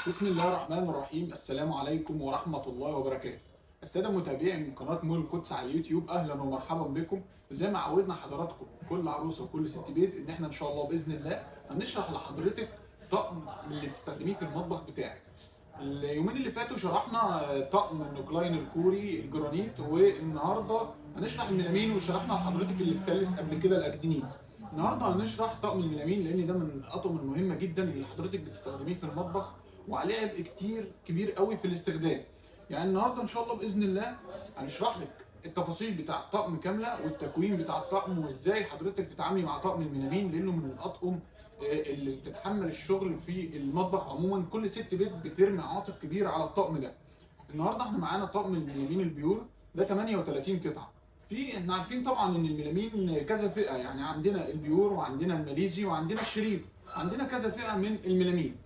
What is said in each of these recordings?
بسم الله الرحمن الرحيم. السلام عليكم ورحمة الله وبركاته. السادة متابعي من قناة مول القدس على اليوتيوب، أهلا ومرحبا بكم. زي ما عودنا حضراتكم كل عروسة وكل ست بيت إن إحنا إن شاء الله بإذن الله هنشرح لحضرتك طقم اللي تستخدميه في المطبخ بتاعك. اليومين اللي فاتوا شرحنا طقم النوكلاين الكوري الجرانيت، والنهارده هنشرح الميلامين، وشرحنا لحضرتك الاستانلس قبل كده الاكدينيز. النهارده هنشرح طقم الميلامين لان ده من الاطقم المهمه جدا اللي حضرتك بتستخدميه في المطبخ، وعليه عبء كبير قوي في الاستخدام. يعني النهارده ان شاء الله باذن الله هنشرح لك التفاصيل بتاع الطقم كامله، والتكوين بتاع الطقم، وازاي حضرتك تتعاملي مع طقم الميلامين لانه من الاطقم اللي بتتحمل الشغل في المطبخ عموما. كل ست بيت بترمي عاتق كبير على الطقم ده. النهارده احنا معانا طقم الميلامين البيور ده 38 قطعه. احنا عارفين طبعا ان الميلامين كذا فئه، يعني عندنا البيور وعندنا الماليزي وعندنا الشريف، عندنا كذا فئه من الميلامين.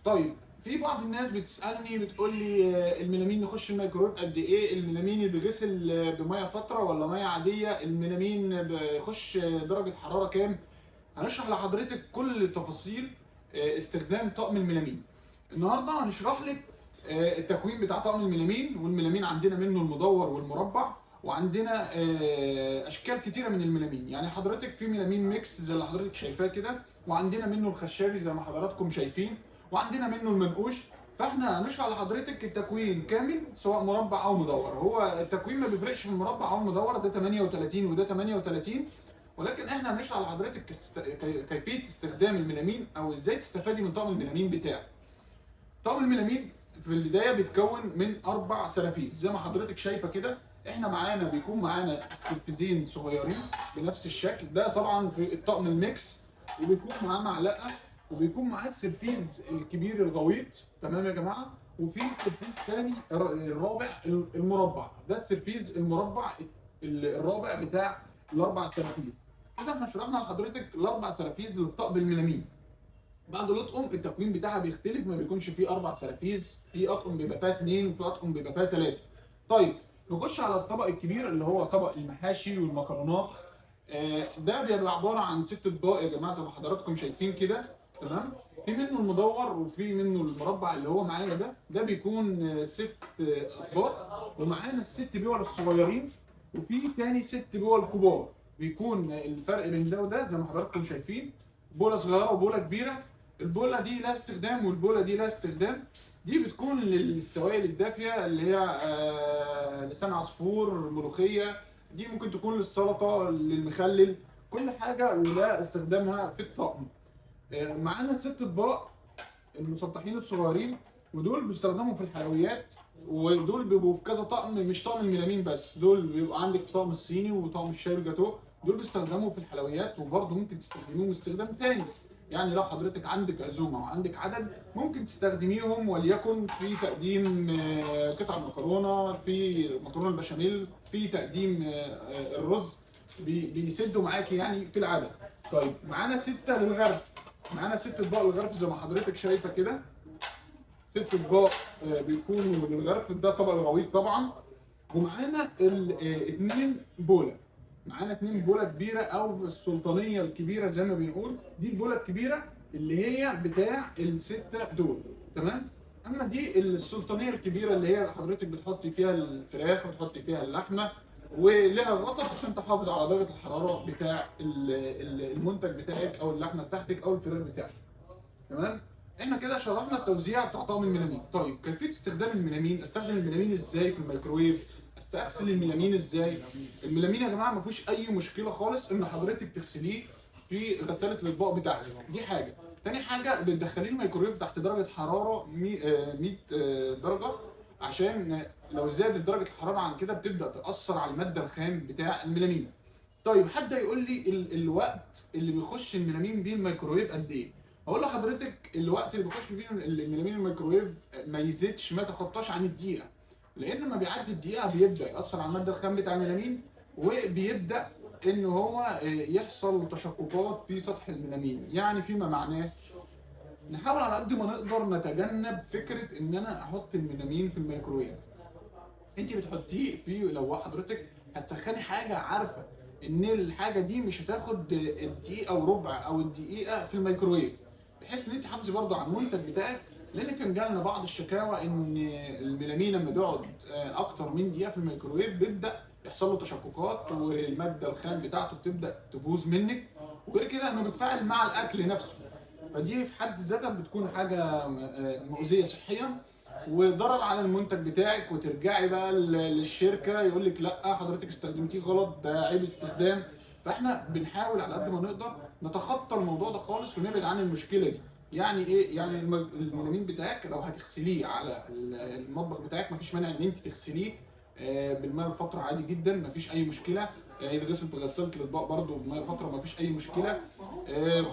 طيب في بعض الناس بتسالني بتقول لي الميلامين نخش الميكرويف قد ايه؟ الميلامين يتغسل بميه فتره ولا ميه عاديه؟ الميلامين بيخش درجه حراره كام؟ هنشرح لحضرتك كل تفاصيل استخدام طقم الميلامين. النهارده هنشرح لك التكوين بتاع طقم الميلامين. والميلامين عندنا منه المدور والمربع، وعندنا اشكال كتيره من الميلامين. يعني حضرتك في ميلامين ميكس زي اللي حضرتك شايفاه كده، وعندنا منه الخشابي زي ما حضراتكم شايفين، وعندنا منه المنقوش. فاحنا هنشرح لحضرتك التكوين كامل سواء مربع او مدور. هو التكوين ما بيفرقش في المربع او المدور، ده 38 وده 38، ولكن احنا هنشرح لحضرتك كيفيه استخدام الميلامين او ازاي تستفادي من طقم الميلامين بتاعك. طقم الميلامين في البدايه بيتكون من 4 سرافيز زي ما حضرتك شايفه كده. احنا معانا بيكون معانا سرفيزين صغيرين بنفس الشكل ده طبعا في الطقم الميكس، وبيكون معاه معلقه، وبيكون معاه السرفيز الكبير الغويط. تمام يا جماعه؟ وفي سرفيز ثاني الرابع المربع، ده السرفيز المربع الرابع بتاع ال4 سرافيز. كده احنا شرحنا لحضرتك ال4 سرافيز اللي في طقم الميلامين. بعد الاطقم التكوين بتاعها بيختلف، ما بيكونش فيه 4 سرافيز، في اطقم بيبقى فيها 2 وفي اطقم بيبقى فيها 3. طيب نخش على الطبق الكبير اللي هو طبق المحاشي والمكرونات. ده بيبقى عباره عن 6 اطباق يا جماعه زي ما حضراتكم شايفين كده. تمام؟ في منه المدور وفي منه المربع اللي هو معانا ده بيكون 6 اطباق، ومعانا ال6 بيول الصغيرين، وفي تاني 6 بيول كبار. بيكون الفرق بين ده وده زي ما حضراتكم شايفين، بوله صغيره وبوله كبيره. البوله دي لها استخدام والبوله دي لها استخدام. دي بتكون للسوائل الدافيه اللي هي لسان عصفور، ملوخيه. دي ممكن تكون للسلطه، للمخلل، كل حاجه ولا استخدامها في الطقم. معانا 6 اطباق المسطحين الصغيرين، ودول بيستخدموا في الحلويات، ودول بيبقوا في كذا طقم، مش طقم الميلامين بس، دول بيبقى عندك في طقم الصيني وطقم الشاي والجاتوه. دول بيستخدموا في الحلويات، وبرضه ممكن تستخدميهم استخدام تاني. يعني لو حضرتك عندك عزومه وعندك عدد ممكن تستخدميهم، وليكن في تقديم قطع مكرونه، في مكرونه البشاميل، في تقديم الرز، بيسدوا معاكي يعني في العدد. طيب معانا 6 للغرف، معانا 6 اطباق للغرف زي ما حضرتك شايفه كده. 6 اطباق بيكونوا للغرف، ده طبق الغويط طبعا. ومعانا 2 بوله، معانا 2 بوله كبيره او السلطانيه الكبيره زي ما بنقول. دي البوله الكبيره اللي هي بتاع ال6 دول. تمام؟ اما دي السلطانيه الكبيره اللي هي حضرتك بتحطي فيها الفراخ وتحطي فيها اللحمه، ولها غطا عشان تحافظ على درجه الحراره بتاع المنتج بتاعك او اللحمه بتاعتك او الفراخ بتاعتك. تمام؟ احنا كده شرحنا التوزيع بتاع طقم الميلامين. طيب كيفيه استخدام الميلامين؟ استخدم الميلامين ازاي في الميكروويف؟ استغسل الميلامين ازاي؟ الميلامين يا جماعه ما فيهوش اي مشكله خالص ان حضرتك تغسليه في غساله الاطباق بتاعتك، دي حاجه. تاني حاجه بتدخليه الميكروويف تحت درجه حراره 100 درجه، عشان لو زادت درجه الحراره عن كده بتبدا تاثر على الماده الخام بتاع الميلامين. طيب حد يقول لي الوقت اللي بيخش الميلامين بيه الميكروويف قد ايه؟ هقول لحضرتك الوقت اللي بيخش فيه الميلامين الميكروويف ما يزيدش، ما يتخطاش عن الدقيقه. لان لما بيعدي الدقيقه بيبدا ياثر على الماده الخام بتاع الميلامين، وبيبدا ان هو يحصل تشققات في سطح الميلامين. يعني فيما معناه نحاول على قد ما نقدر نتجنب فكره ان انا احط الميلامين في الميكروويف. انت بتحطيه في، لو حضرتك هتسخني حاجه عارفه ان الحاجه دي مش هتاخد الدقيقه وربع او الدقيقه في الميكروويف، بحيث ان انت حافظي برضو على المنتج بتاعك لان كان جالنا بعض الشكاوى ان الميلامين لما بيقعد اكتر من دقيقه في الميكروويف بيبدا يحصل له تشققات، والماده الخام بتاعته بتبدا تبوظ منك، وغير كده انه بيتفاعل مع الاكل نفسه. فدي في حد ذاتها بتكون حاجه مؤذيه صحيا وضرر على المنتج بتاعك، وترجعي بقى للشركه يقول لك لا حضرتك استخدمتيه غلط، ده عيب استخدام. فاحنا بنحاول على قد ما نقدر نتخطى الموضوع ده خالص ونبعد عن المشكله دي. يعني ايه؟ يعني الميلامين بتاعك لو هتغسليه على المطبخ بتاعك مفيش مانع ان انت تغسليه بالماء الفتره عادي جدا، مفيش اي مشكله. يتغسل في غساله الاطباق برده بماء فتره مفيش اي مشكله.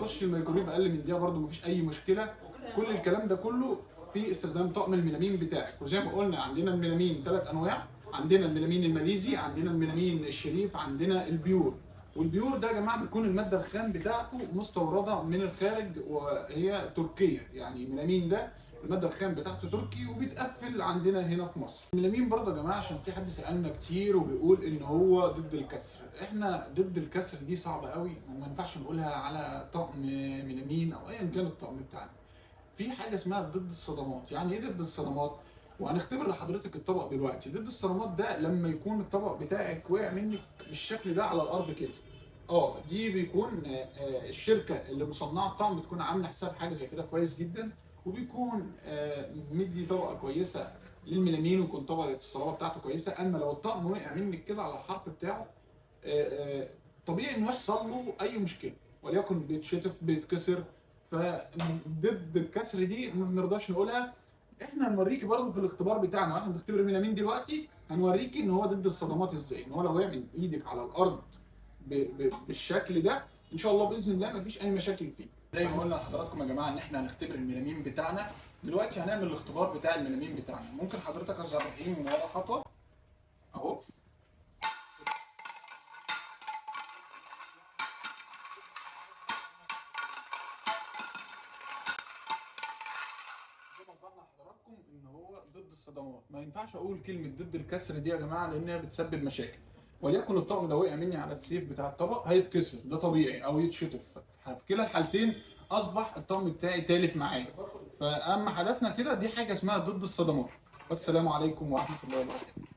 خش الميكرويف اقل من دقيقه برده مفيش اي مشكله. كل الكلام ده كله في استخدام طقم الميلامين بتاعك. وزي ما قلنا عندنا الميلامين 3 انواع، عندنا الميلامين الماليزي، عندنا الميلامين الشريف، عندنا البيور. والبيور ده يا جماعه بيكون الماده الخام بتاعته مستورده من الخارج وهي تركيه، يعني الميلامين ده الماده الخام بتاعته تركي وبيتقفل عندنا هنا في مصر. الميلامين برضه يا جماعه عشان في حد سالنا كتير وبيقول ان هو ضد الكسر، احنا ضد الكسر دي صعبه قوي وما ينفعش نقولها على طقم ميلامين او ايا كان الطقم بتاعنا. في حاجه اسمها ضد الصدمات. يعني ايه ضد الصدمات؟ وهنختبر لحضرتك الطبق دلوقتي. ضد الصدمات ده لما يكون الطبق بتاعك وقع منك بالشكل ده على الارض كده، دي بيكون الشركه اللي مصنعه الطعم بتكون عامله حساب حاجه زي كده كويس جدا، وبيكون مدي طبقه كويسه للميلامين ويكون طبقه الصلابه بتاعته كويسه. اما لو الطقم وقع منك كده على الحرف بتاعه طبيعي انه يحصل له اي مشكله، وليكن بيتشطف بيتكسر. فضد الكسر دي ما بنرضاش نقولها. احنا هنوريكي برضه في الاختبار بتاعنا واحنا بنختبر الميلامين دلوقتي، هنوريكي ان هو ضد الصدمات ازاي. ان هو لو وقع من ايدك على الارض بالشكل ده ان شاء الله باذن الله مفيش اي مشاكل فيه. زي ما قلنا لحضراتكم يا جماعه ان احنا هنختبر الميلامين بتاعنا دلوقتي. هنعمل الاختبار بتاع الميلامين بتاعنا. ممكن حضرتك ارجع بحين من ورا خطوه اهو. لحضراتكم ان هو ضد الصدمات. ما ينفعش اقول كلمه ضد الكسر دي يا جماعه لانها بتسبب مشاكل. وليكن الطقم ده وقع مني على السيف بتاع الطبق هيتكسر، ده طبيعي، او يتشطف. في كلا الحالتين اصبح الطقم بتاعي تالف معايا. فاما حدثنا كده دي حاجه اسمها ضد الصدمات. والسلام عليكم ورحمه الله وبركاته.